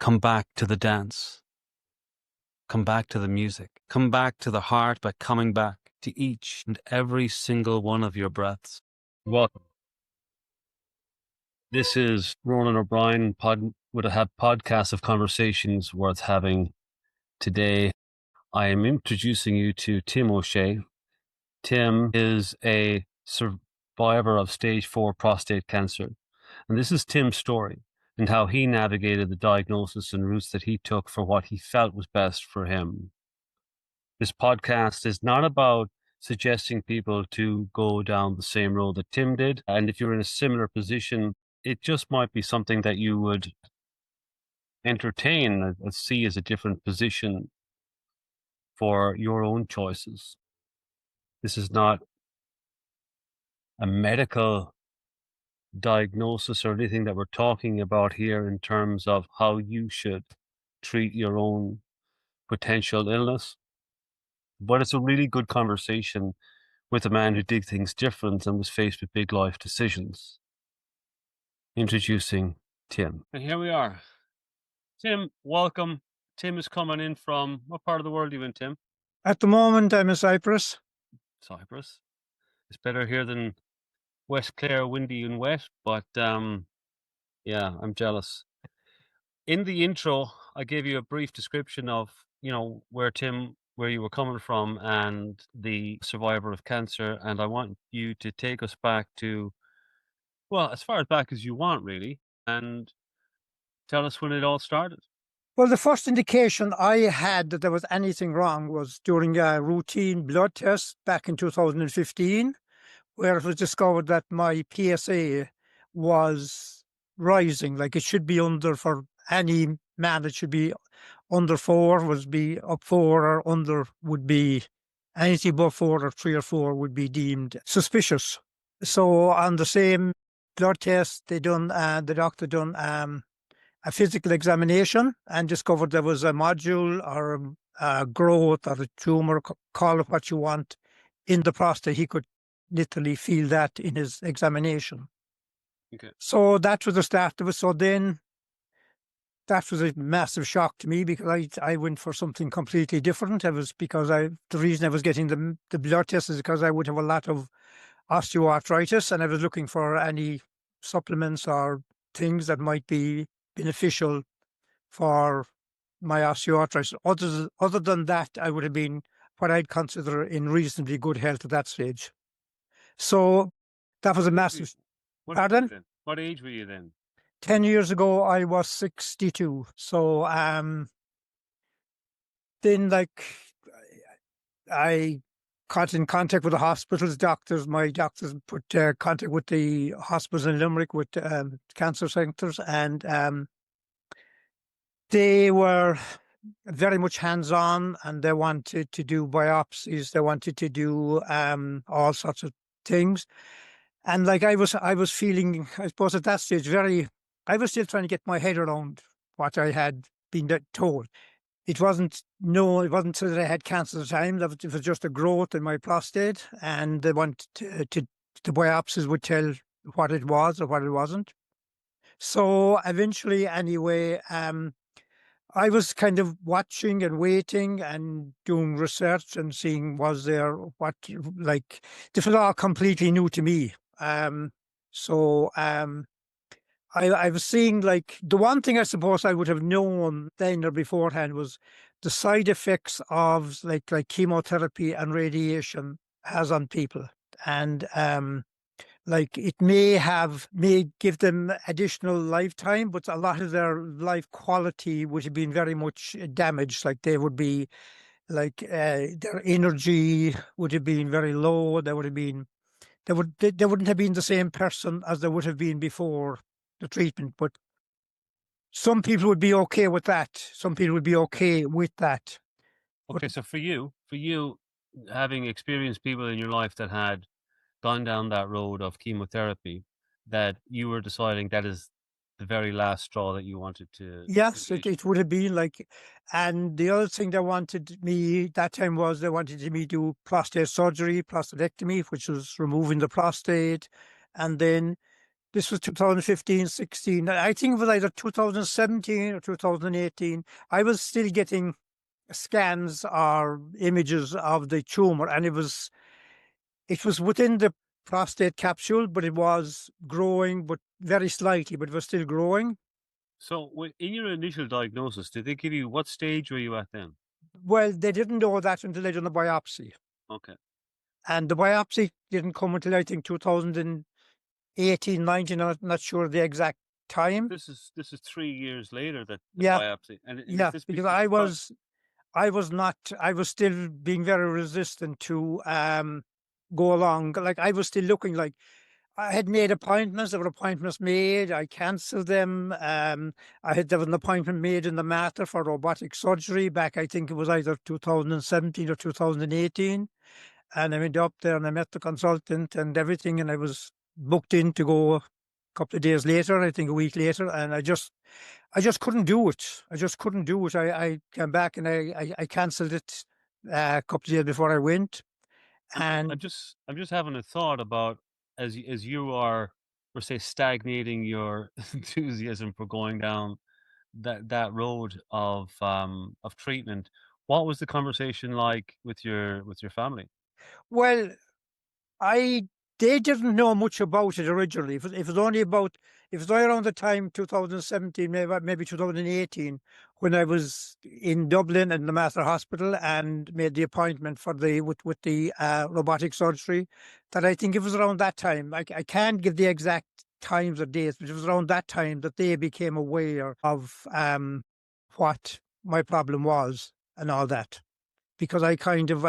Come back to the dance. Come back to the music. Come back to the heart by coming back to each and every single one of your breaths. Welcome. This is Ronan O'Brien would have podcasts of conversations worth having. Today, I am introducing you to Tim O Shea. Tim is a survivor of stage 4 prostate cancer. And this is Tim's story and how he navigated the diagnosis and routes that he took for what he felt was best for him. This podcast is not about suggesting people to go down the same road that Tim did. And if you're in a similar position, it just might be something that you would entertain and see as a different position for your own choices. This is not a medical diagnosis or anything that we're talking about here in terms of how you should treat your own potential illness. But it's a really good conversation with a man who did things different and was faced with big life decisions. Introducing Tim. And here we are. Tim, welcome. Tim is coming in from, what part of the world are you in, Tim? At the moment, I'm in Cyprus. Cyprus. It's better here than West Clare, windy and wet, but yeah, I'm jealous. In the intro, I gave you a brief description of, where you were coming from and the survivor of cancer. And I want you to take us back to, well, as far as back as you want, really, and tell us when it all started. Well, the first indication I had that there was anything wrong was during a routine blood test back in 2015, where it was discovered that my PSA was rising. Like, it should be under, for any man, it should be under 4, would be up 4, or under would be anything above 4 or 3 or 4 would be deemed suspicious. So on the same blood test, the doctor done a physical examination and discovered there was a nodule or a growth or a tumor, call it what you want, in the prostate. He could literally feel that in his examination. Okay. So that was the start of it. So then that was a massive shock to me, because I went for something completely different. It was because the reason I was getting the blood test is because I would have a lot of osteoarthritis, and I was looking for any supplements or things that might be beneficial for my osteoarthritis. Other than that, I would have been what I'd consider in reasonably good health at that stage. So that was a massive... Pardon? What age were you then? 10 years ago, I was 62. So then, I got in contact with the hospitals, doctors. My doctors put contact with the hospitals in Limerick, with cancer centres, and they were very much hands-on, and they wanted to do biopsies. They wanted to do all sorts of things. And I was feeling, I suppose at that stage, I was still trying to get my head around what I had been told. It wasn't so that I had cancer at the time. It was just a growth in my prostate, and they wanted the biopsies would tell what it was or what it wasn't. So eventually, anyway, I was kind of watching and waiting and doing research and seeing this was all completely new to me. I was seeing, the one thing I suppose I would have known then or beforehand was the side effects of like chemotherapy and radiation has on people. And it may give them additional lifetime, but a lot of their life quality would have been very much damaged. Like, they would be their energy would have been very low. They wouldn't have been the same person as they would have been before the treatment. But some people would be okay with that. Some people would be okay with that. Okay, so for you, having experienced people in your life that had gone down that road of chemotherapy, that you were deciding that is the very last straw that you wanted to... Yes, it would have been and the other thing they wanted me that time was they wanted me to do prostate surgery, prostatectomy, which was removing the prostate, and then This was 2015, 16. I think it was either 2017 or 2018. I was still getting scans or images of the tumor, and it was within the prostate capsule, but it was growing, but very slightly, but it was still growing. So, in your initial diagnosis, did they give you what stage were you at then? Well, they didn't know that until they done the biopsy. Okay. And the biopsy didn't come until I think 2018, 19. I'm not sure the exact time. This is 3 years later that the Yeah, biopsy, and is yeah, this because I was still being very resistant to go along. Like I was still looking like I had made appointments. There were appointments made. I cancelled them. There was an appointment made in the Mater for robotic surgery back. I think it was either 2017 or 2018. And I went up there and I met the consultant and everything, and I was booked in to go a couple of days later. I think a week later, and I just couldn't do it. I just couldn't do it. I came back and I cancelled it a couple of days before I went. I'm And just having a thought about as you are, or say, stagnating your enthusiasm for going down that road of treatment. What was the conversation like with your family? well, I they didn't know much about it originally. It was only about it was right around the time 2017, maybe 2018, when I was in Dublin in the Mater Hospital and made the appointment for the with the robotic surgery. That I think it was around that time. I can't give the exact times or dates, but it was around that time that they became aware of what my problem was and all that. Because I kind of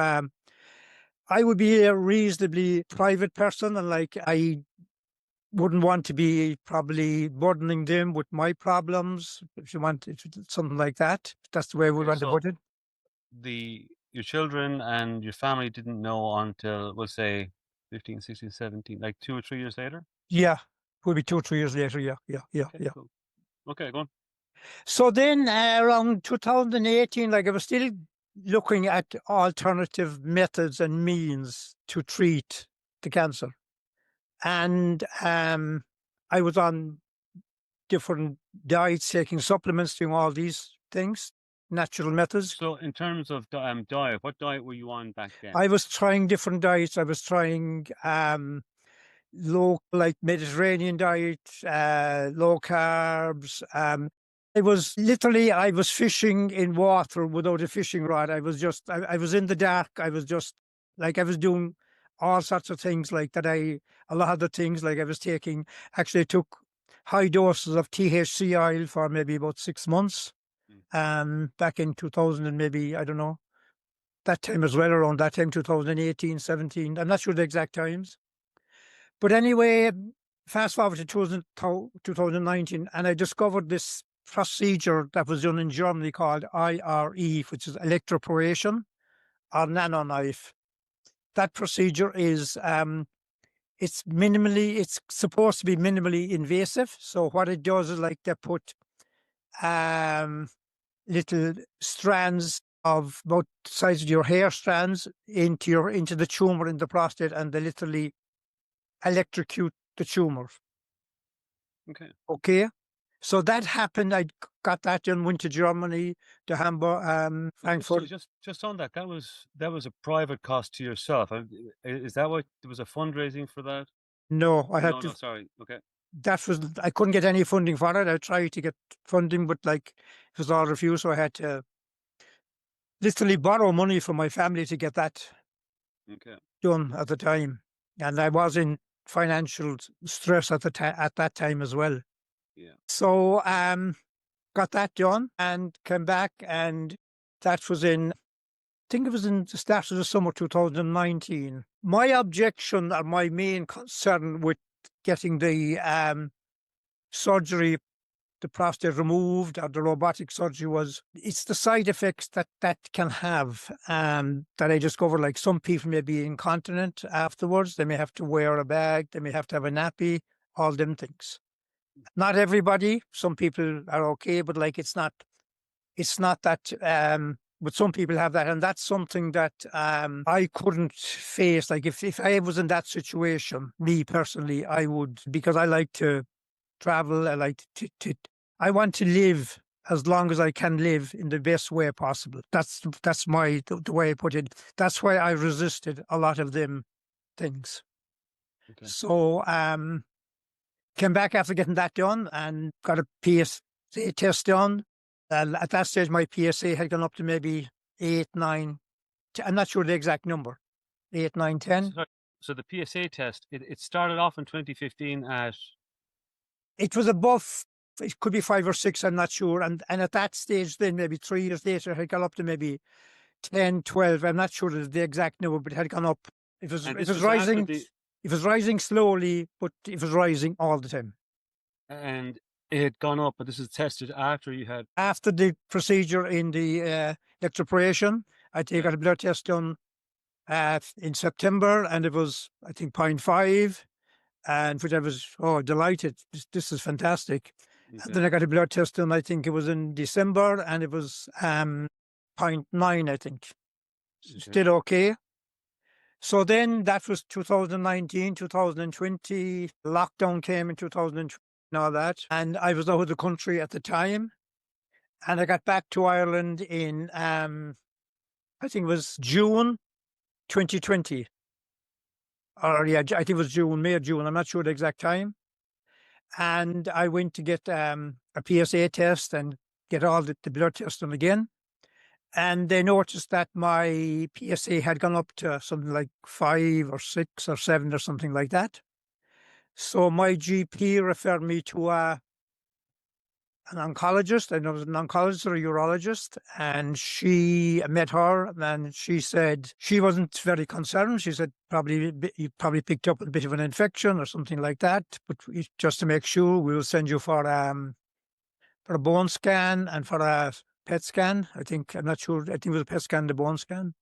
I would be a reasonably private person, and like I wouldn't want to be probably burdening them with my problems. If you want something like that, that's the way we Okay, want to so put it. your children and your family didn't know until, we'll say, 15, 16, 17, like 2 or 3 years later? Yeah, would be 2 or 3 years later. Yeah, yeah, yeah, Okay, yeah. cool. Okay, go on. So then around 2018, like I was still looking at alternative methods and means to treat the cancer, and I was on different diets, taking supplements, doing all these things, natural methods. So in terms of diet, what diet were you on back then? I was trying different diets. I was trying low, like Mediterranean diet, low carbs. I was fishing in water without a fishing rod. I was in the dark. I was just like, I was doing all sorts of things like that. A lot of the things like I was taking, actually I took high doses of THC oil for maybe about 6 months, Mm. back in 2000 and maybe, I don't know, that time as well, around that time, 2018, 17. I'm not sure the exact times. But anyway, fast forward to 2019, and I discovered this procedure that was done in Germany called IRE, which is electroporation or nanoknife. That procedure is it's supposed to be minimally invasive. So what it does is like they put um little strands of about the size of your hair strands into the tumor in the prostate, and they literally electrocute the tumor. Okay. Okay. So that happened. I got that done, went to Germany, to Hamburg, So Frankfurt. just on that, that was a private cost to yourself. Is that what there was a fundraising for that? No, I had No, to, no, sorry. Okay. I couldn't get any funding for it. I tried to get funding, but like it was all refused. So I had to literally borrow money from my family to get that Okay. done at the time. And I was in financial stress at that time as well. Yeah. So got that done and came back, and that was in, I think it was in the start of the summer 2019. My objection, or my main concern with getting the surgery, the prostate removed, or the robotic surgery, was it's the side effects that can have, that I discovered. Like some people may be incontinent afterwards. They may have to wear a bag. They may have to have a nappy, all them things. Not everybody. Some people are okay, but like it's not that But some people have that, and that's something that I couldn't face. Like if I was in that situation, me personally, I would, because I like to travel. I like I want to live as long as I can live in the best way possible. That's the way I put it. That's why I resisted a lot of them things. Okay. So came back after getting that done and got a PSA test done. At that stage, my PSA had gone up to maybe 8, 9. I'm not sure the exact number. 8, 9, 10. So the PSA test, it started off in 2015 at... It was above, it could be 5 or 6, I'm not sure. And at that stage, then maybe 3 years later, it had gone up to maybe 10, 12. I'm not sure the exact number, but it had gone up. It was rising. It was rising slowly, but it was rising all the time. And it had gone up, but this is tested after you had... After the procedure in the electroporation, I got a blood test done in September, and it was, I think, 0.5, and which I was delighted. This is fantastic. Okay. Then I got a blood test done, I think it was in December, and it was 0.9, I think. Okay. Still okay. So then that was 2019, 2020. Lockdown came in 2020 and all that. And I was out of the country at the time. And I got back to Ireland in, I think it was June 2020. Or yeah, I think it was June, May or June. I'm not sure the exact time. And I went to get a PSA test and get all the blood tests done again. And they noticed that my PSA had gone up to something like 5 or 6 or 7 or something like that. So my GP referred me to an oncologist. I know it was an oncologist or a urologist. And she met her and she said she wasn't very concerned. She said, you probably picked up a bit of an infection or something like that. But just to make sure, we will send you for a bone scan and for a PET scan. I'm not sure. I think it was a PET scan, the bone scan.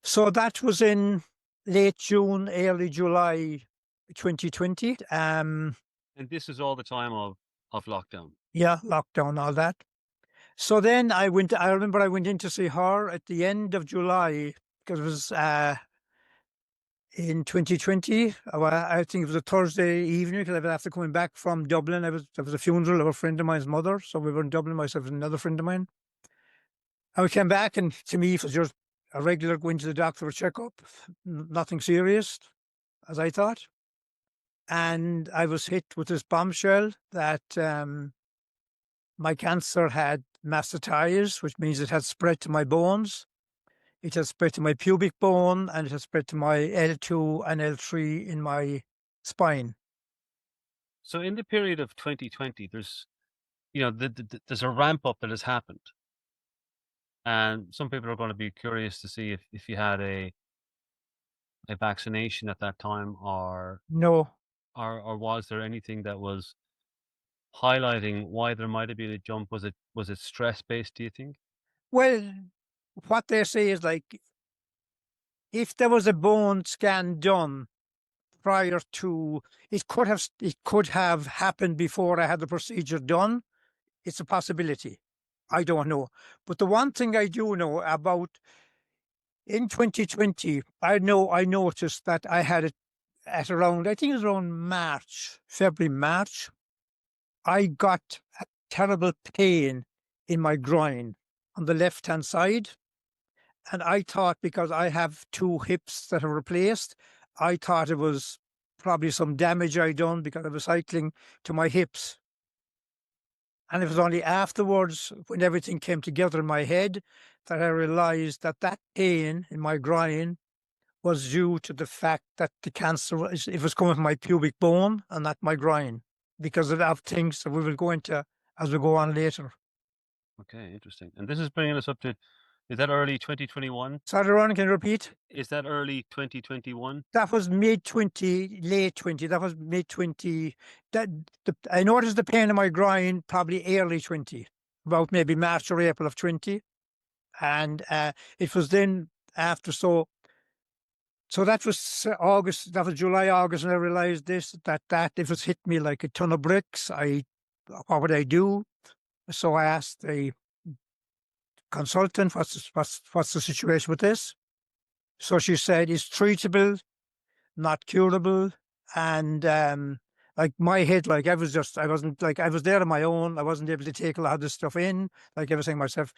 So that was in late June, early July 2020. And this is all the time of lockdown. Yeah, lockdown, all that. So then I remember I went in to see her at the end of July, because it was in 2020. I think it was a Thursday evening, because I was after coming back from Dublin. There was a funeral of a friend of mine's mother. So we were in Dublin, myself and another friend of mine. And we came back, and to me, it was just a regular going to the doctor for a checkup. Nothing serious, as I thought. And I was hit with this bombshell that my cancer had metastasized, which means it had spread to my bones. It has spread to my pubic bone, and it has spread to my L2 and L3 in my spine. So in the period of 2020, there's, there's a ramp up that has happened. And some people are going to be curious to see if you had a vaccination at that time, or no, or was there anything that was highlighting why there might have been a jump? Was it stress based, do you think? Well, what they say is, like, if there was a bone scan done prior to, it could have happened before I had the procedure done. It's a possibility. I don't know. But the one thing I do know about, in 2020, I noticed that I had it at around, I think it was around February, March. I got a terrible pain in my groin on the left-hand side. And I thought, because I have 2 hips that are replaced, I thought it was probably some damage I done because I was cycling to my hips. And it was only afterwards, when everything came together in my head, that I realized that pain in my groin was due to the fact that the cancer was coming from my pubic bone and not my groin, because of things that we will go into as we go on later. Okay, interesting. And this is bringing us up to, is that early 2021? Sorry, Ron, can you repeat? Is that early 2021? That was mid-20, late 20. That was mid-20. I noticed the pain in my groin probably early 20, about maybe March or April of 20. And it was then after, so that was August, that was July, August, and I realized that if it hit me like a ton of bricks, what would I do? So I asked a consultant, what's the situation with this? So she said it's treatable, not curable. And like my head, like I wasn't like, I was there on my own. I wasn't able to take a lot of this stuff in. Like I was saying to myself,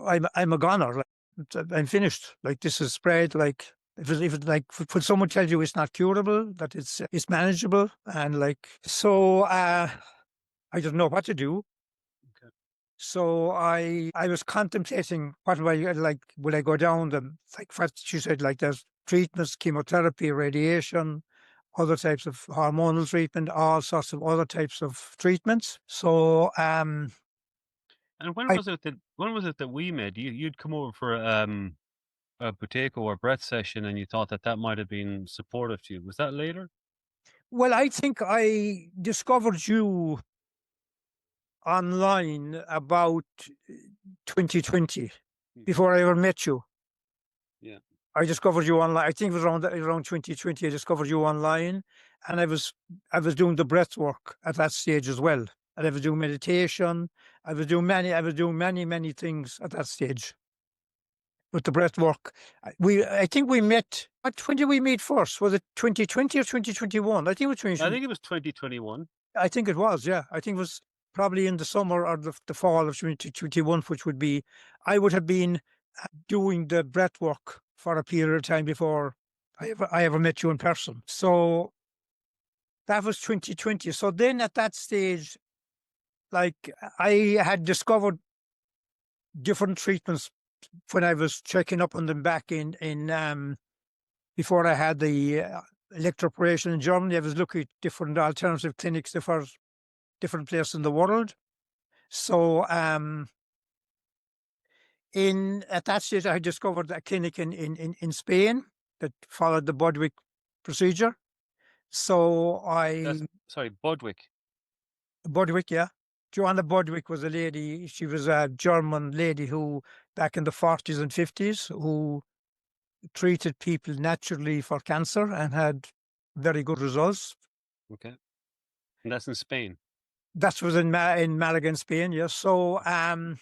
I'm a goner. Like, I'm finished. Like this is spread. Like if it like when someone tells you it's not curable, that it's manageable, and like so, I don't know what to do. Okay. So I was contemplating what do I like. Will I go down the like what she said? Like there's treatments, chemotherapy, radiation, other types of hormonal treatment, all sorts of other types of treatments. So And when I was it that we met? You'd come over for a potato or breath session, and you thought that that might have been supportive to you. Was that later? well, I think I discovered you online about 2020 Hmm. before I ever met you. Yeah. I discovered you online. I think it was around 2020. I discovered you online, and I was doing the breath work at that stage as well. And I was doing meditation. I was doing many things at that stage with the breath work. I think we met. When did we meet first? Was it 2020 or 2021? I think it was I 2020. think it was 2021. I think it was. Yeah, I think it was probably in the summer or the fall of 2021, which would be. I would have been doing the breath work for a period of time before I ever met you in person. So that was 2020. So then at that stage, like I had discovered different treatments when I was checking up on them back in before I had the electroporation in Germany. I was looking at different alternative clinics for different places in the world. So in at that stage, I discovered a clinic in Spain that followed the Budwick procedure. So That's sorry, Budwick. Budwick, yeah. Joanna Budwick was a lady, she was a German lady who, back in the 40s and 50s, who treated people naturally for cancer and had very good results. Okay. And that's in Spain. That was in Malaga, in Spain, yes. So I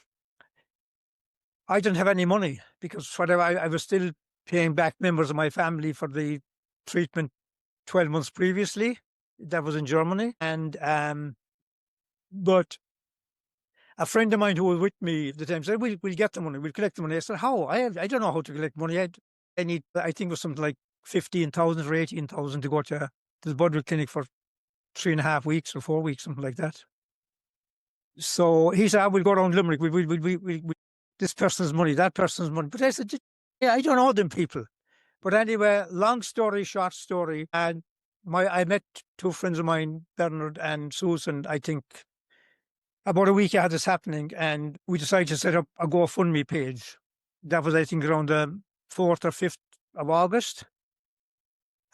didn't have any money because whatever I was still paying back members of my family for the treatment 12 months previously. That was in Germany. And but a friend of mine who was with me at the time said, we'll get the money, we'll collect the money. I said, how? I don't know how to collect money. I need, I think it was something like 15,000 or 18,000 to go to the Budwell Clinic for 3.5 weeks or 4 weeks, something like that. So he said, we'll go around Limerick. This person's money, that person's money. But I said, yeah, I don't know them people. But anyway, long story, short story. And I met two friends of mine, Bernard and Susan, I think about a week after this happening, and we decided to set up a GoFundMe page. That was, I think, around the 4th or 5th of August.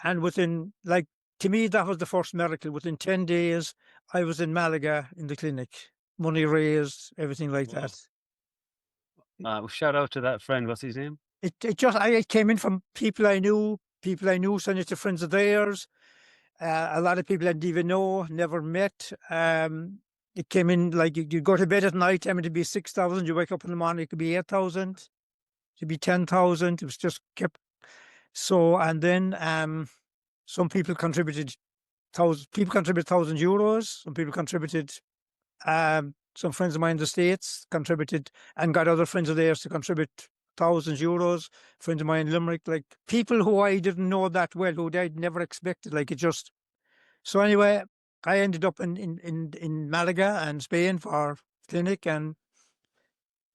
And within, like, to me, that was the first miracle. Within 10 days, I was in Malaga in the clinic, money raised, everything like Wow. that. Shout out to that friend. What's his name? I came in from people I knew, sent it to friends of theirs. A lot of people I didn't even know, never met. It came in like you go to bed at night, and it'd be 6,000. You wake up in the morning, it could be 8,000. It'd be 10,000. It was just kept. So, and then some people contributed €1,000. Some people contributed. Some friends of mine in the States contributed and got other friends of theirs to contribute €1,000. Friends of mine in Limerick, like people who I didn't know that well, who I'd never expected. Like it just. So anyway, I ended up in Malaga and Spain for clinic, and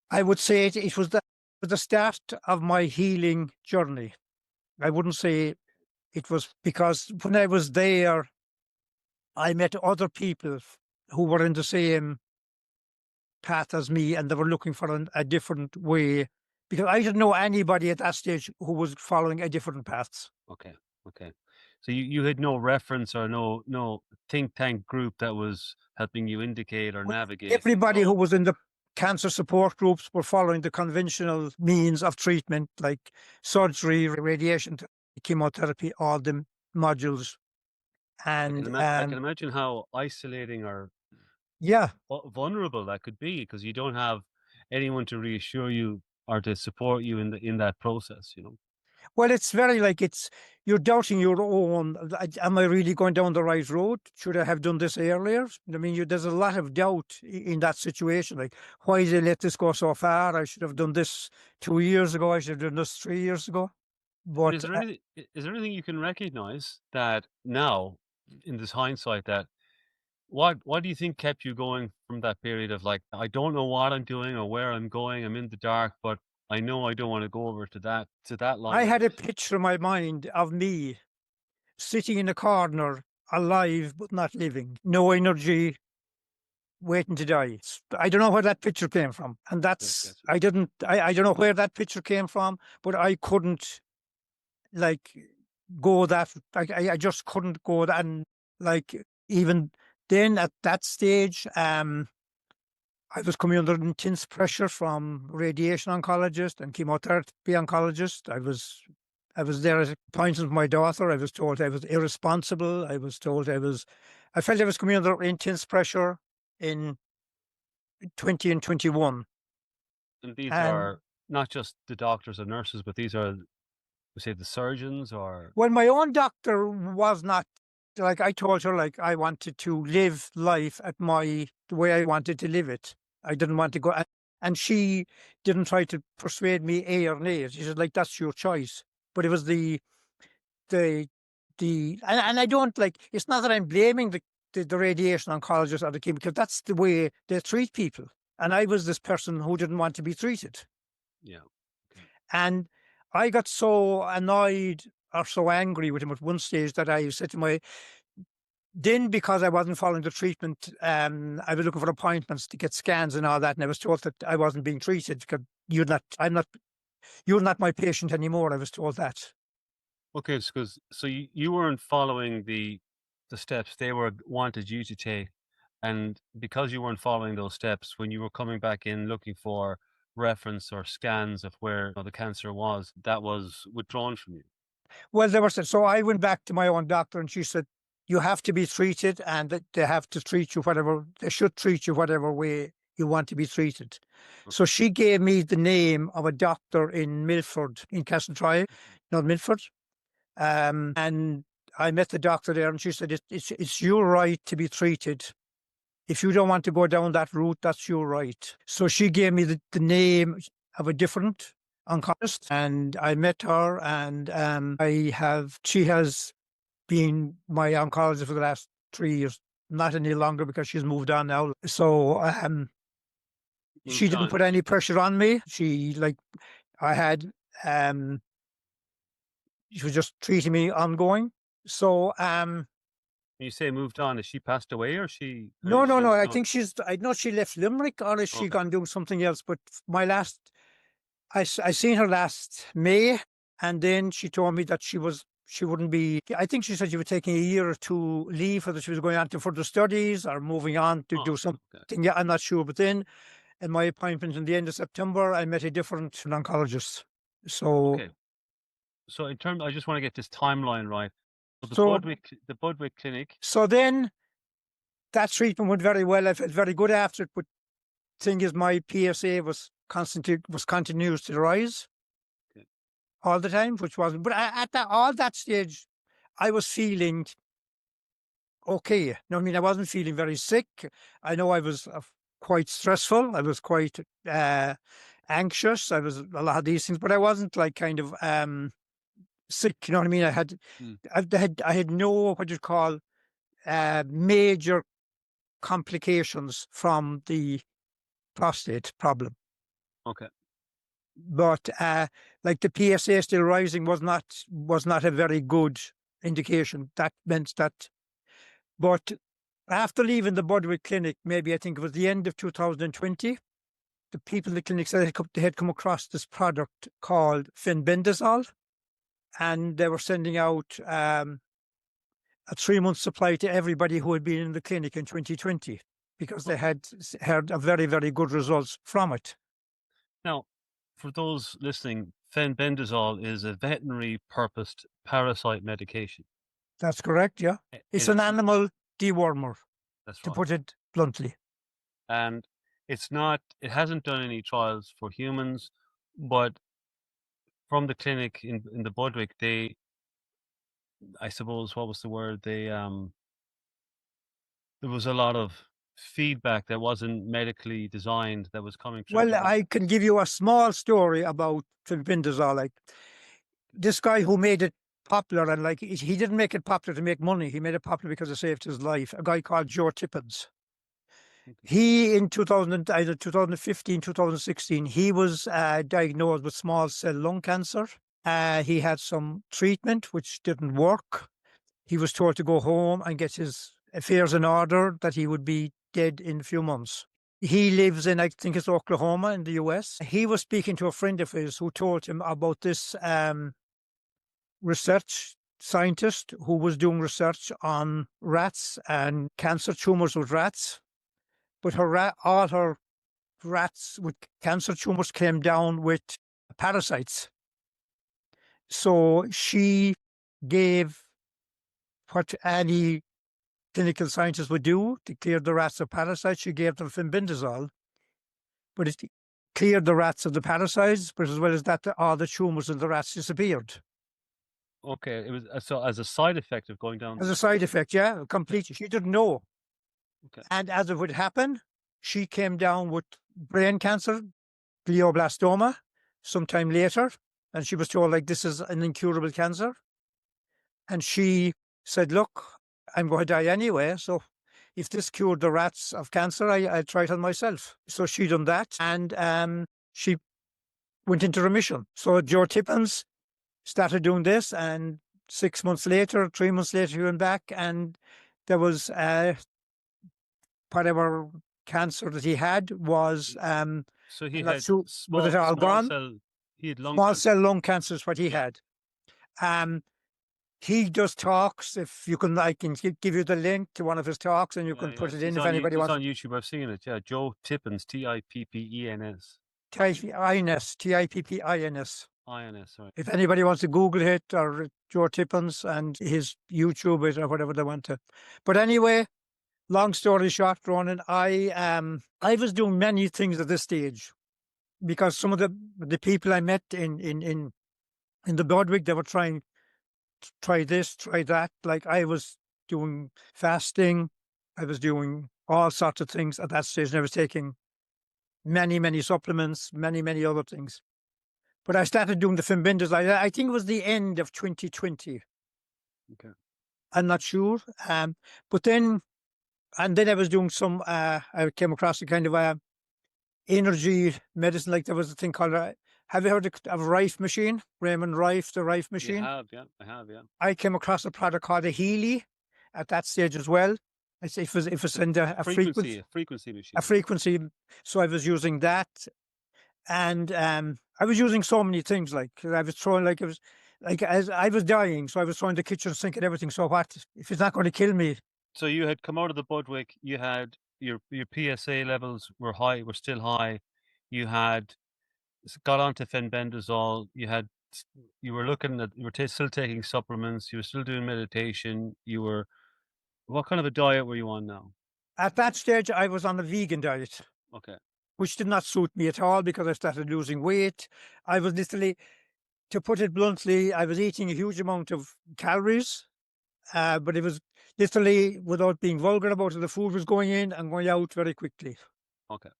I would say it was the start of my healing journey. I wouldn't say it was because when I was there, I met other people who were in the same path as me, and they were looking for a different way, because I didn't know anybody at that stage who was following a different path. Okay. Okay. So you had no reference or no think tank group that was helping you indicate or navigate. Everybody who So was in the cancer support groups were following the conventional means of treatment, like surgery, radiation, chemotherapy, all the modules. And I can imagine how isolating or yeah, vulnerable that could be because you don't have anyone to reassure you or to support you in that process, you know. Well, it's very like you're doubting your own. Am I really going down the right road? Should I have done this earlier? I mean, there's a lot of doubt in that situation. Like, why did I let this go so far? I should have done this 2 years ago. I should have done this 3 years ago. And But is there anything you can recognize that now, in this hindsight, that what do you think kept you going from that period of like, I don't know what I'm doing or where I'm going, I'm in the dark, but I know I don't want to go over to that I line of had a it. picture in my mind of me sitting in a corner, alive but not living, no energy, waiting to die. I don't know where that picture came from, and Yes, that's gotcha. I don't know where that picture came from, but I couldn't like go that. I just couldn't go that, and like even then at that stage, I was coming under intense pressure from radiation oncologist and chemotherapy oncologist. I was there at points with my daughter. I was told I was irresponsible. I was told I felt I was coming under intense pressure in 20 and 21. And these And are not just the doctors and nurses, but these are, we say, the surgeons or well, my own doctor was not like, I told her, like, I wanted to live life the way I wanted to live it. I didn't want to go, and she didn't try to persuade me A or nay. She said, like, that's your choice. But it was the, and I don't like, it's not that I'm blaming the radiation oncologist or the chemo, because that's the way they treat people. And I was this person who didn't want to be treated. yeah. Okay. And I got so annoyed or so angry with him at one stage that I said to then because I wasn't following the treatment, I was looking for appointments to get scans and all that. And I was told that I wasn't being treated because you're not my patient anymore. I was told that. Okay, because so you weren't following the steps they were wanted you to take, and because you weren't following those steps, when you were coming back in looking for reference or scans of where, you know, the cancer was, that was withdrawn from you. Well, so I went back to my own doctor and she said, you have to be treated and that they have to treat you they should treat you whatever way you want to be treated. So Okay. she gave me the name of a doctor in Milford, in Castletroy, not Milford. And I met the doctor there and she said, it's your right to be treated. If you don't want to go down that route, that's your right. So she gave me the name of a different oncologist and I met her and she has been my oncologist for the last 3 years, not any longer because she's moved on now. So she Moved didn't on. put any pressure on me. She like I had um she was just treating me ongoing. So When you say moved on, is she passed away or she or no, is no, she no. I no? think I know she left Limerick or is she Okay. gone doing something else. But my last, I seen her last May, and then she told me that she wouldn't be. I think she said she was taking a year or two leave, whether she was going on to further studies or moving on to Oh, do okay. something. Okay. Yeah, I'm not sure. But then, in my appointment in the end of September, I met a different oncologist. So, Okay. So in terms, I just want to get this timeline right. So so, The Budwick Clinic. so then that treatment went very well. I felt very good after it. But thing is, my PSA was continuous to rise Okay. all the time, which wasn't. But at all that stage, I was feeling okay. No, I mean, I wasn't feeling very sick. I know I was quite stressful. I was quite anxious. I was a lot of these things, but I wasn't like kind of sick. You know what I mean? Mm, I had no what you call major complications from the prostate problem. okay. But like the PSA still rising was not a very good indication. That meant that. But after leaving the Budwick Clinic, maybe I think it was the end of 2020, the people in the clinic said they had come across this product called fenbendazole, and they were sending out a 3-month supply to everybody who had been in the clinic in 2020 because they Okay. had heard a very, very good results from it. Now, for those listening, fenbendazole is a veterinary purposed parasite medication. That's correct, yeah. It's And an animal dewormer, that's to right. put it bluntly. And it's not, it hasn't done any trials for humans, but from the clinic in the Budwick, they, I suppose, what was the word? They, there was a lot of feedback that wasn't medically designed that was coming through Well, to them. I can give you a small story about fenbendazole. Like this guy who made it popular, and like he didn't make it popular to make money. He made it popular because it saved his life. A guy called Joe Tippins. Okay. He in 2000, either 2015, 2016, he was diagnosed with small cell lung cancer. He had some treatment which didn't work. He was told to go home and get his affairs in order, that he would be dead in a few months. He lives in, I think it's Oklahoma in the US. He was speaking to a friend of his who told him about this research scientist who was doing research on rats and cancer tumors with rats. But all her rats with cancer tumors came down with parasites. So she gave what any clinical scientist would do to clear the rats of parasites. She gave them fenbendazole, but it cleared the rats of the parasites, but as well as that, all the tumors in the rats disappeared. Okay, it was so as a side effect of going down. As a side effect, yeah, completely. She didn't know. Okay. And as it would happen, she came down with brain cancer, glioblastoma, sometime later, and she was told, like, this is an incurable cancer. And she said, look, I'm going to die anyway, so if this cured the rats of cancer, I'll try it on myself. So she done that, and she went into remission. So Joe Tippins started doing this, and 6 months later, 3 months later, he went back, and there was whatever cancer that he had was So he not had sure, was it all gone? he had lung Small cancer. cell lung cancer is what he had. He just talks. If you can, I can give you the link to one of his talks, and you can put it in if anybody wants. It's on YouTube. I've seen it. Yeah, Joe Tippins, Tippens. Tippins, Tippins. INS. Sorry. If anybody wants to Google it, or Joe Tippins and his YouTube it, or whatever they want to. But anyway, long story short, Ronan, I was doing many things at this stage, because some of the people I met in the Broadway, they were trying try this, try that. Like I was doing fasting, I was doing all sorts of things at that stage, and I was taking many supplements, many other things. But I started doing the fenbendazole. I think it was the end of 2020. Okay. I'm not sure. But then I was doing some. I came across a kind of energy medicine. Like there was a thing called. Have you heard of Rife machine? Raymond Rife, the Rife machine. You have, yeah. I have, yeah. I came across a product called a Healy at that stage as well. I say if it's in a frequency machine. A frequency. So I was using that, and I was using so many things. Like I was throwing, like it was like as I was dying, so I was throwing the kitchen sink and everything. So what if it's not going to kill me? So you had come out of the Budwick. You had your PSA levels were high, were still high. You had got onto fenbendazole. You were looking at, you were still taking supplements. You were still doing meditation. What kind of a diet were you on now? At that stage, I was on a vegan diet. Okay. Which did not suit me at all, because I started losing weight. I was literally, to put it bluntly, I was eating a huge amount of calories, but it was literally, without being vulgar about it, the food was going in and going out very quickly. Okay.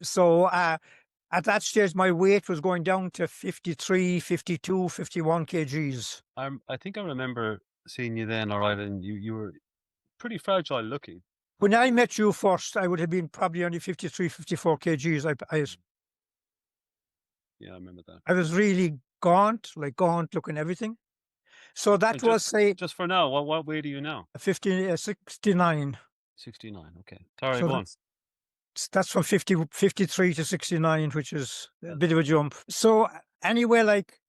So at that stage, my weight was going down to 53, 52, 51 kgs. I think I remember seeing you then, all right, and you were pretty fragile looking. When I met you first, I would have been probably only 53, 54 kgs. Yeah, I remember that. I was really gaunt looking everything. So that was, say... Just for now, what weight are you now? 69. 69, okay. Sorry, So go on. That's from 53 to 69, which is a bit of a jump. So anyway, like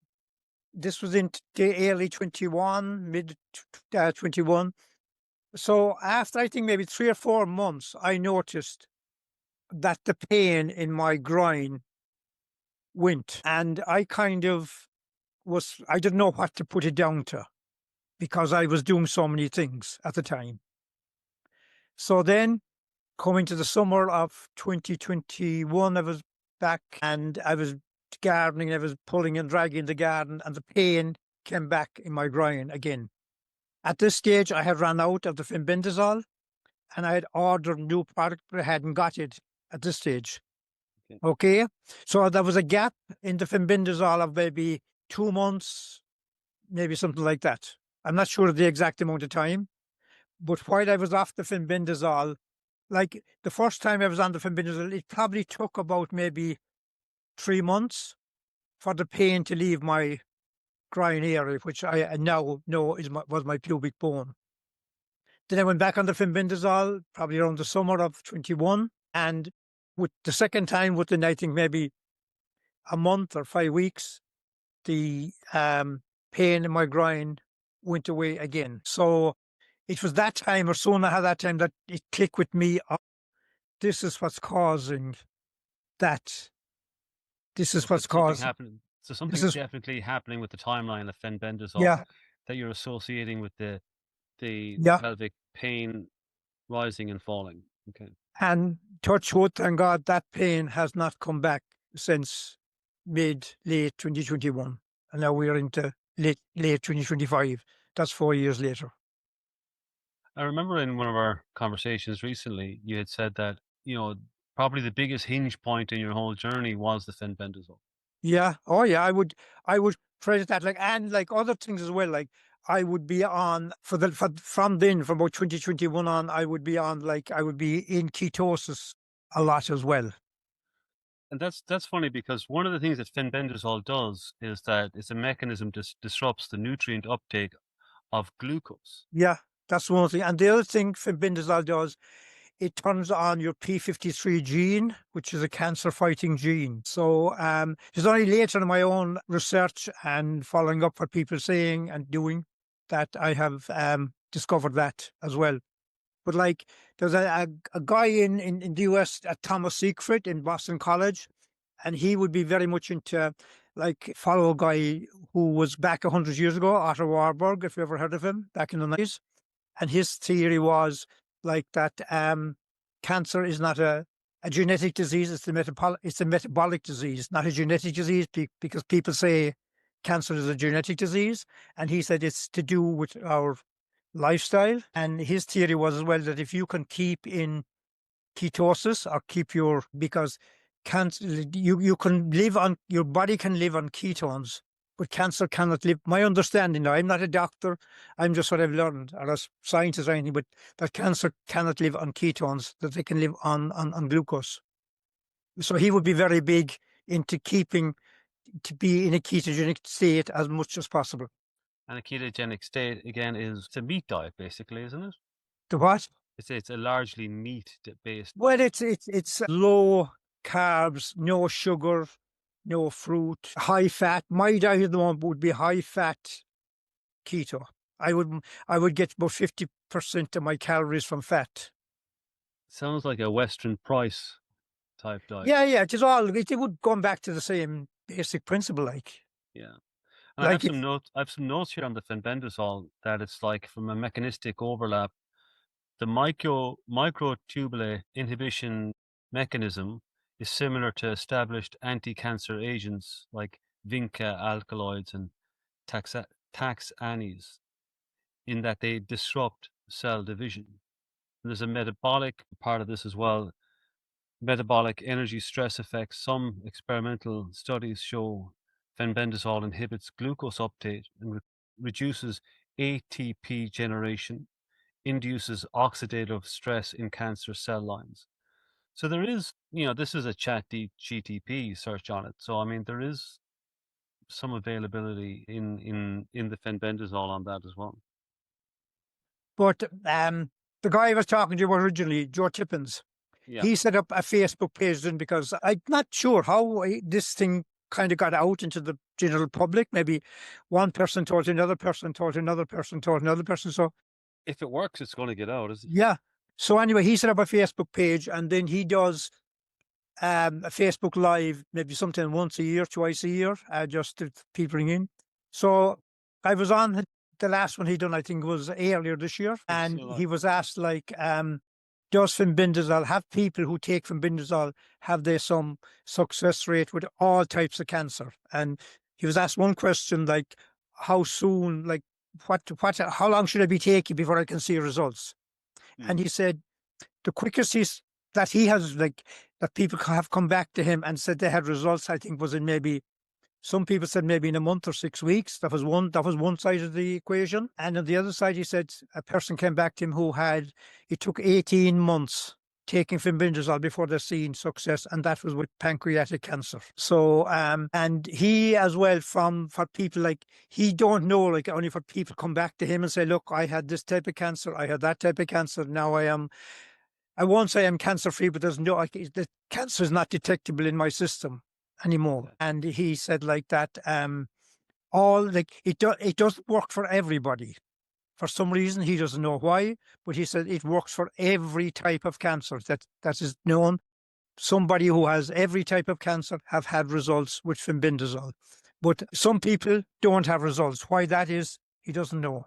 this was in the early 21, mid 21. So after, I think, maybe 3 or 4 months, I noticed that the pain in my groin went. And I kind of I didn't know what to put it down to, because I was doing so many things at the time. So then coming to the summer of 2021, I was back and I was gardening. I was pulling and dragging the garden, and the pain came back in my groin again. At this stage, I had run out of the fenbendazole, and I had ordered new product, but I hadn't got it at this stage. Okay, so there was a gap in the fenbendazole of maybe 2 months, maybe something like that. I'm not sure of the exact amount of time, but while I was off the fenbendazole, like the first time I was on the fenbendazole, it probably took about maybe 3 months for the pain to leave my groin area, which I now know was my pubic bone. Then I went back on the fenbendazole probably around the summer of 21, and with the second time, within I think maybe a month or 5 weeks, the pain in my groin went away again. So it was that time, or soon after that time, that it clicked with me. Oh, this is what's causing that. This is what's causing. Happening. So something's definitely happening with the timeline of fenbendazole, yeah, that you're associating with the yeah. pelvic pain rising and falling. Okay. And touch wood, thank God, that pain has not come back since late 2021. And now we're into late 2025. That's 4 years later. I remember in one of our conversations recently, you had said that, probably the biggest hinge point in your whole journey was the fenbendazole. Yeah. Oh yeah. I would credit that, and other things as well. Like I would be on from about 2021 on, I would be in ketosis a lot as well. And that's funny, because one of the things that fenbendazole does is that it's a mechanism that disrupts the nutrient uptake of glucose. Yeah, that's one thing. And the other thing fenbendazole does, it turns on your P53 gene, which is a cancer-fighting gene. So it's only later in my own research and following up what people are saying and doing that I have discovered that as well. But there's a guy in the US at Thomas Secret in Boston College, and he would be very much into follow a guy who was back 100 years ago, Otto Warburg, if you ever heard of him, back in the 90s. And his theory was that cancer is not a genetic disease, it's a metabolic disease, not a genetic disease, because people say cancer is a genetic disease. And he said it's to do with our lifestyle. And his theory was as well that if you can keep in ketosis, or because cancer, you can live on, your body can live on ketones, but cancer cannot live. My understanding now, I'm not a doctor, I'm just what I've learned, or a scientist or anything, but that cancer cannot live on ketones, that they can live on glucose. So he would be very big into keeping to be in a ketogenic state as much as possible. And a ketogenic state, again, it's a meat diet, basically, isn't it? The what? It's a largely meat-based. Well, it's low carbs, no sugar, no fruit, high fat. My diet at the moment would be high fat keto. I would get about 50% of my calories from fat. Sounds like a Western Price type diet. Yeah, it would go back to the same basic principle, Yeah. And I have some notes here on the fenbendazole, that it's from a mechanistic overlap, the microtubule inhibition mechanism is similar to established anti-cancer agents like vinca alkaloids and taxanes, in that they disrupt cell division. And there's a metabolic part of this as well. Metabolic energy stress effects. Some experimental studies show fenbendazole inhibits glucose uptake and reduces ATP generation, induces oxidative stress in cancer cell lines. So there is, this is a ChatGPT search on it. So I mean, there is some availability in the fenbendazole on that as well. But the guy I was talking to originally, Joe Tippins, he set up a Facebook page then, because I'm not sure how this thing kind of got out into the general public. Maybe one person told another person, told another person, told another person. So if it works, it's going to get out, isn't it? Yeah. So anyway, he set up a Facebook page, and then he does a Facebook Live, maybe sometime once a year, twice a year, just to people in. So I was on the last one he done, I think was earlier this year, and he was asked does fenbendazole have people who take fenbendazole, have they some success rate with all types of cancer? And he was asked one question like, how soon, like how long should I be taking before I can see results? And he said the quickest that he has, like, that people have come back to him and said they had results, I think was in maybe, some people said maybe in a month or 6 weeks. That was one side of the equation. And on the other side, he said a person came back to him it took 18 months taking fenbendazole before they're seeing success, and that was with pancreatic cancer. So, and he as well, for people, like, he don't know, like, only for people come back to him and say, look, I had this type of cancer, I had that type of cancer, now I won't say I'm cancer free, but there's the cancer is not detectable in my system anymore. And he said like that, it doesn't work for everybody. For some reason, he doesn't know why, but he said it works for every type of cancer that is known. Somebody who has every type of cancer have had results with fenbendazole, but some people don't have results. Why that is, he doesn't know.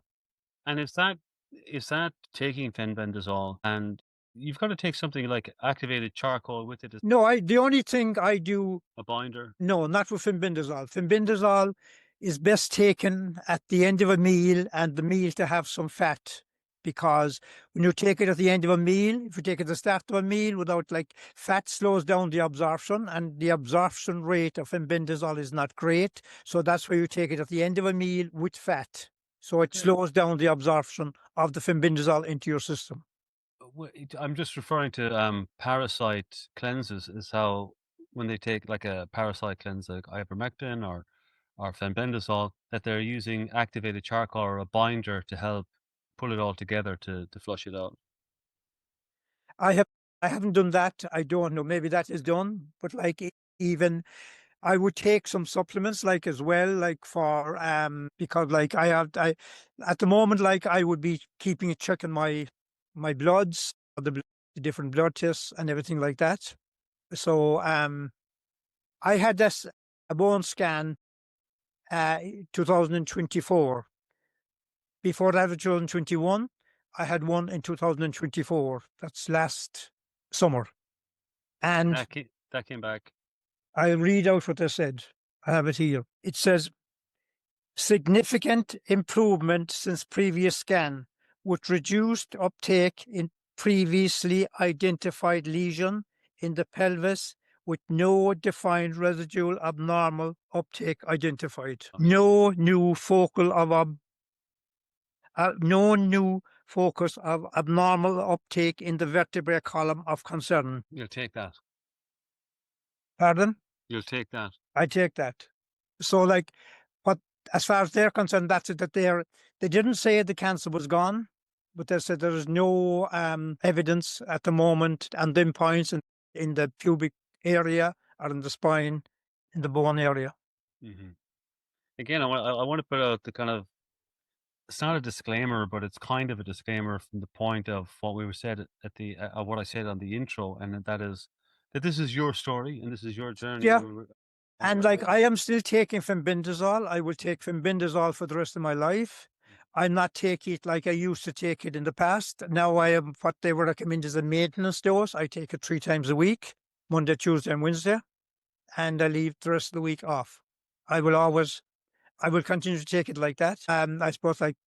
And is that taking fenbendazole, and you've got to take something like activated charcoal with it, No, the only thing I do, a binder? no, not with fenbendazole. Fenbendazole is best taken at the end of a meal, and the meal to have some fat, because when you take it at the end of a meal, if you take it at the start of a meal without, like, fat slows down the absorption, and the absorption rate of fenbendazole is not great. So that's why you take it at the end of a meal with fat. So it slows down the absorption of the fenbendazole into your system. I'm just referring to parasite cleanses, is how when they take like a parasite cleanse like ivermectin or fenbendazole, that they're using activated charcoal or a binder to help pull it all together to flush it out. I have I haven't done that. I don't know. Maybe that is done, but like, even I would take some supplements, like, as well, like, for because, like, I at the moment, like, I would be keeping checking my bloods, the different blood tests and everything like that. So I had a bone scan 2024. Before that, in 2021, I had one in 2024. That's last summer. And And that came back. I'll read out what they said. I have it here. It says, significant improvement since previous scan, with reduced uptake in previously identified lesion in the pelvis, with no defined residual abnormal uptake identified. No new focus of abnormal uptake in the vertebrae column of concern. You'll take that. Pardon? You'll take that. I take that. So, like, what, as far as they're concerned, that's it. They didn't say the cancer was gone, but they said there is no evidence at the moment and them points in the pubic area or in the spine, in the bone area. Again, I want to put out the kind of, it's not a disclaimer, but it's kind of a disclaimer from the point of what we were said at the what I said on the intro, and that is that this is your story and this is your journey. Yeah. And, like, I am still taking fenbendazole. I will take fenbendazole for the rest of my life. I'm not taking it like I used to take it in the past. Now I am what they would recommend as a maintenance dose. I take it 3 times a week, Monday, Tuesday, and Wednesday, and I leave the rest of the week off. I will continue to take it like that. I suppose, like,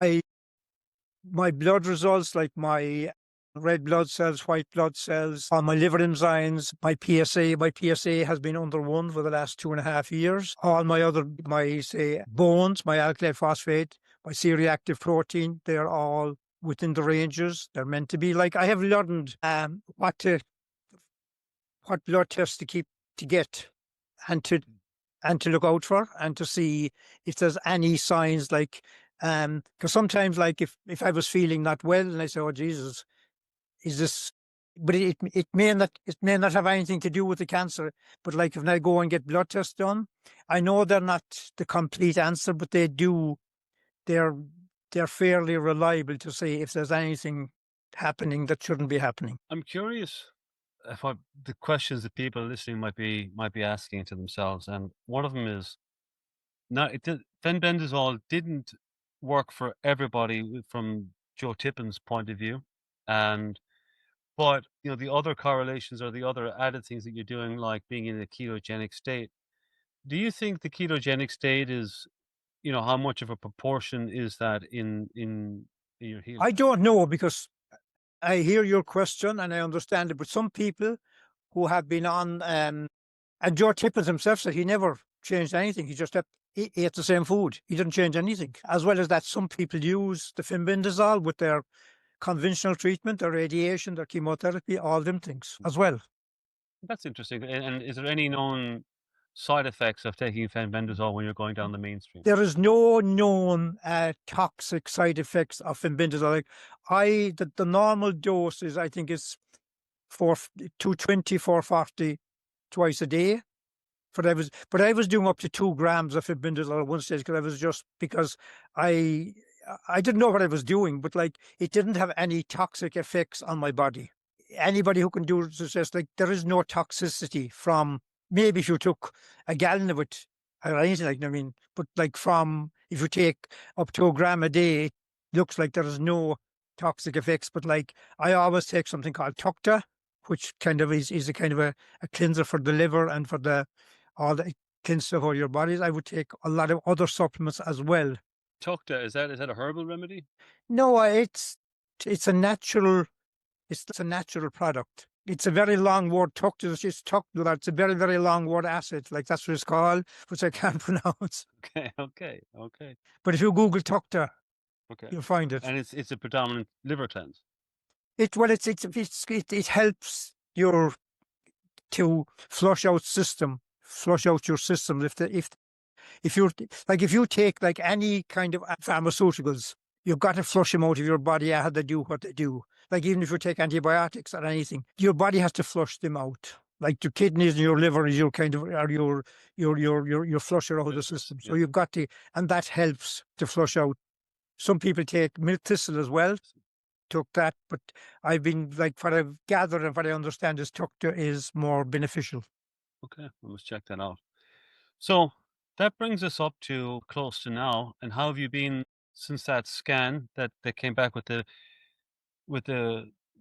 my blood results, like my red blood cells, white blood cells, all my liver enzymes, my PSA has been under 1 for the last 2.5 years. All my say bones, my alkaline phosphate, my C-reactive protein, they're all within the ranges they're meant to be. Like, I have learned what blood tests to get and to look out for, and to see if there's any signs, like, because sometimes, like, if I was feeling not well and I say, oh Jesus, is this, but it may not have anything to do with the cancer, but, like, if I go and get blood tests done, I know they're not the complete answer, but they're fairly reliable to say if there's anything happening that shouldn't be happening. I'm curious what the questions that people listening might be asking to themselves, and one of them is, now fenbendazole didn't work for everybody from Joe Tippin's point of view, and But, the other correlations or the other added things that you're doing, like being in a ketogenic state. Do you think the ketogenic state is, how much of a proportion is that in your healing? I don't know because I hear your question and I understand it, but some people who have been on, and Joe Tippins himself said he never changed anything. He just ate the same food. He didn't change anything. As well as that, some people use the fenbendazole with their conventional treatment, their radiation, their chemotherapy, all them things as well. That's interesting. And is there any known side effects of taking fenbendazole when you're going down the mainstream? There is no known toxic side effects of fenbendazole. Like the normal dose is, I think, is 220, 440 twice a day. But I was doing up to 2 grams of fenbendazole at one stage because I didn't know what I was doing, but like it didn't have any toxic effects on my body. Anybody who can do it suggests like there is no toxicity from, maybe if you took a gallon of it or anything like that, I mean, but like from, if you take up to 1 gram a day, it looks like there is no toxic effects. But like I always take something called Tucta, which kind of is a kind of a cleanser for the liver and for all the cleanser for your bodies. I would take a lot of other supplements as well. Tucta, is that a herbal remedy? No, it's a natural it's a natural product. It's a very long word. Tucta is just Tucta. It's a very, very long word acid. Like that's what it's called, which I can't pronounce. Okay. But if you Google Tucta, Okay. you'll find it. And it's a predominant liver cleanse. It helps your to flush out your system. If you take like any kind of pharmaceuticals, you've got to flush them out of your body. How they do what they do. Like even if you take antibiotics or anything, your body has to flush them out. Like your kidneys and your liver is your kind of are your flusher out of the system. So you've got to, and that helps to flush out. Some people take milk thistle as well. Took that, but I've been like what I've gathered and what I understand is Tucta is more beneficial. Okay, I must check that out. So that brings us up to close to now. And how have you been since that scan that came back with the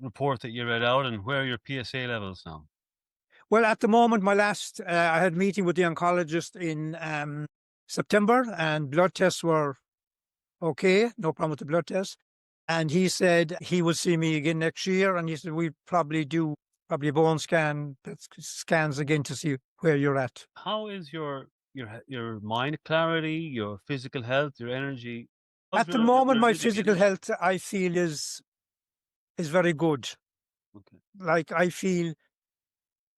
report that you read out, and where are your PSA levels now? Well, at the moment, I had a meeting with the oncologist in September, and blood tests were okay, no problem with the blood tests. And he said he would see me again next year, and he said we'd probably do a bone scans again to see where you're at. How is your mind clarity, your physical health, your energy? How's At the moment, my religion physical getting on? health, I feel, is very good. Okay. Like I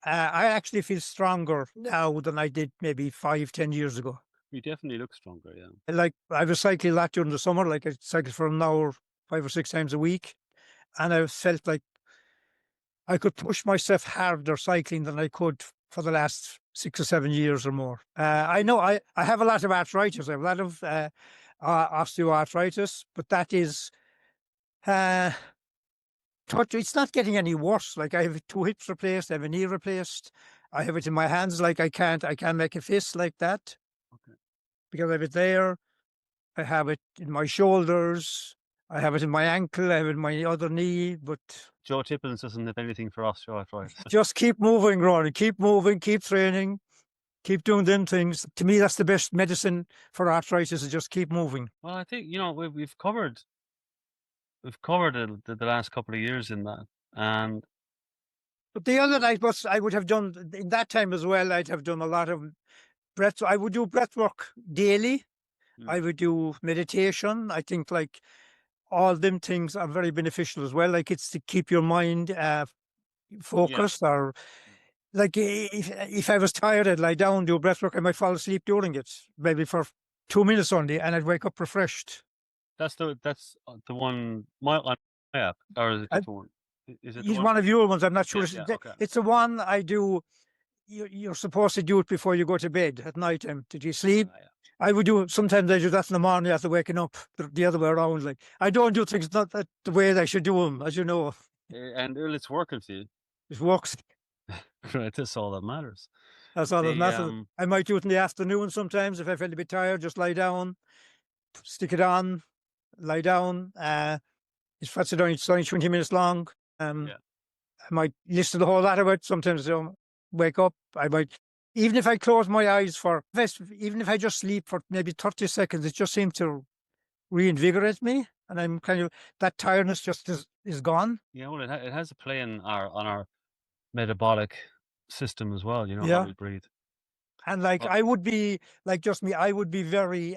actually feel stronger now than I did maybe 5, 10 years ago. You definitely look stronger, yeah. Like I was cycling a lot during the summer, like I cycled for an hour 5 or 6 times a week, and I felt like I could push myself harder cycling than I could for the last 6 or 7 years or more. I know I have a lot of arthritis. I have a lot of osteoarthritis, but that is uh, it's not getting any worse. Like I have 2 hips replaced, I have a knee replaced. I have it in my hands. Like I can't make a fist like that Okay. because I have it there. I have it in my shoulders. I have it in my ankle. I have it in my other knee. But Joe Tippins doesn't have anything for osteoarthritis. just keep moving, Ronnie. Keep moving. Keep training. Keep doing them things. To me, that's the best medicine for arthritis. Is just keep moving. Well, I think we've covered the last couple of years in that, and But the other night, what I would have done in that time as well, I'd have done a lot of breath. I would do breath work daily. I would do meditation. I think like all them things are very beneficial as well. Like it's to keep your mind focused, or like if I was tired, I'd lie down, do breath work. I might fall asleep doing it, maybe for 2 minutes only, and I'd wake up refreshed. that's the one on my app, or is it a I, different one? Is it the he's one? one of your ones. I'm not sure. Yeah. Okay. It's the one I do. You're supposed to do it before you go to bed at night time. Did you sleep? Yeah. I would do it. Sometimes I do that in the morning after waking up. The other way around. Like I don't do things not that the way that I should do them, as you know. And it's working for you. It works. Right, that's all that matters. That's all that The matters. I might do it in the afternoon sometimes if I feel a bit tired. Just lie down, stick it on, lie down. It's only 20 minutes long. Yeah. I might listen to the whole lot of it. Sometimes I don't wake up. I might, even if I close my eyes even if I just sleep for maybe 30 seconds, it just seems to reinvigorate me. And I'm kind of, that tiredness just is gone. Yeah, well, it has a play in our metabolic system as well. You know how Yeah. we breathe. And like, But I would be, like just me, I would be very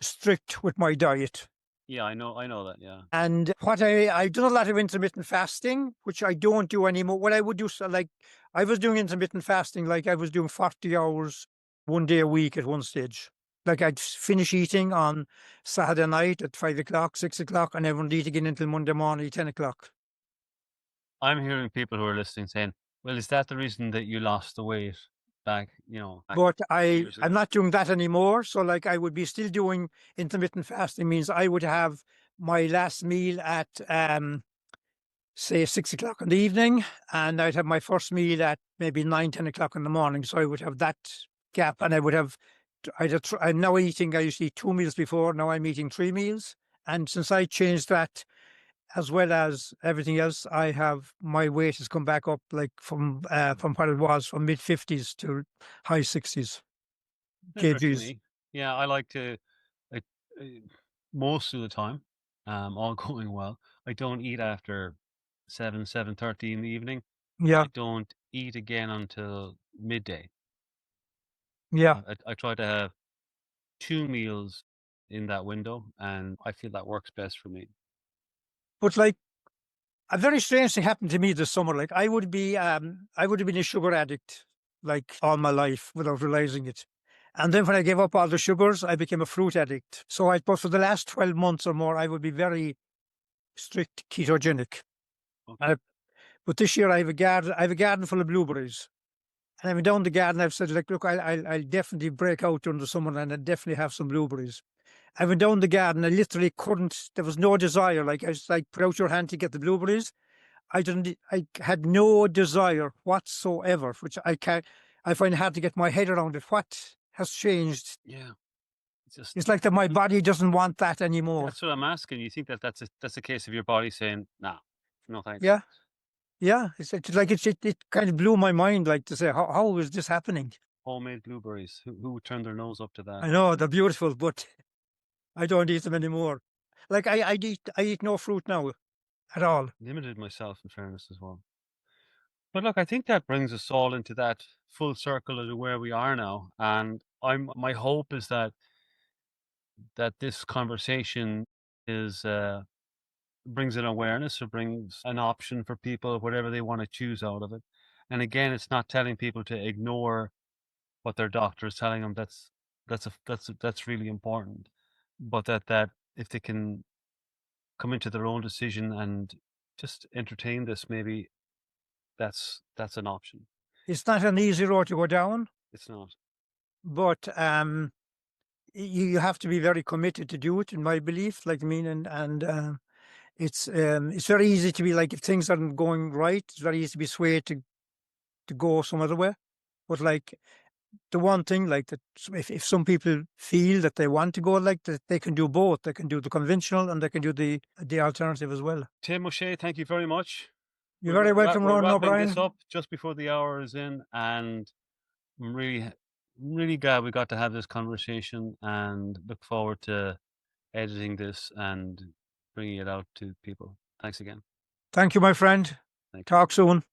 strict with my diet. yeah, I know that. Yeah, And I've done a lot of intermittent fasting, which I don't do anymore. What I would do, so like I was doing intermittent fasting, like I was doing 40 hours 1 day a week at one stage. Like I'd finish eating on Saturday night at 5 o'clock, 6 o'clock, and I wouldn't eat again until Monday morning, 10 o'clock. I'm hearing people who are listening saying, "Well, is that the reason that you lost the weight back? You know, back But years I'm ago?" not doing that anymore. So like I would be still doing intermittent fasting means I would have my last meal at say 6 o'clock in the evening, and I'd have my first meal at maybe 9, 10 o'clock in the morning. So I would have that gap, and I'm now eating, I used to eat 2 meals before, now I'm eating 3 meals. And since I changed that, as well as everything else, my weight has come back up like from what it was from mid 50s to high 60s That's very kgs. unique. Yeah, I like to, like, uh, most of the time, all going well. I don't eat after 7:30 in the evening. Yeah, I don't eat again until midday. yeah. I try to have 2 meals in that window, and I feel that works best for me. But like a very strange thing happened to me this summer. Like I would have been a sugar addict like all my life without realizing it. And then when I gave up all the sugars, I became a fruit addict. So but for the last 12 months or more, I would be very strict ketogenic. Okay. Uh, but this year I have a garden full of blueberries. And I went down the garden. I've said, like, look, I'll definitely break out during the summer and I'll definitely have some blueberries. I went down the garden. I literally couldn't, there was no desire. Like, I was like, put out your hand to get the blueberries. I had no desire whatsoever, which I find it hard to get my head around it. What has changed? Yeah. It's just It's like that my body doesn't want that anymore. that's what I'm asking. You think that that's a case of your body saying, "Nah, no thanks." Yeah. Yeah. It's like, it kind of blew my mind, like to say, how is this happening? Homemade blueberries. Who would turn their nose up to that? I know they're beautiful, but I don't eat them anymore. Like I eat no fruit now at all. Limited myself, in fairness, as well. But look, I think that brings us all into that full circle of where we are now. And my hope is that this conversation is brings an awareness or brings an option for people, whatever they want to choose out of it. And again, it's not telling people to ignore what their doctor is telling them. That's really important. But that if they can come into their own decision and just entertain this, maybe that's an option. It's not an easy road to go down, It's not. but you have to be very committed to do it, in my belief. Like I mean, and it's very easy to be like, if things aren't going right, it's very easy to be swayed to go some other way. But like the one thing, like that, if some people feel that they want to go like that, they can do both. They can do the conventional and they can do the alternative as well. Tim O Shea, thank you very much. You're very welcome, We're Ron wrapping this O'Brien. up just before the hour is in, and I'm really glad we got to have this conversation, and look forward to editing this and bringing it out to people. Thanks again. Thank you, my friend. Thank you. Talk soon.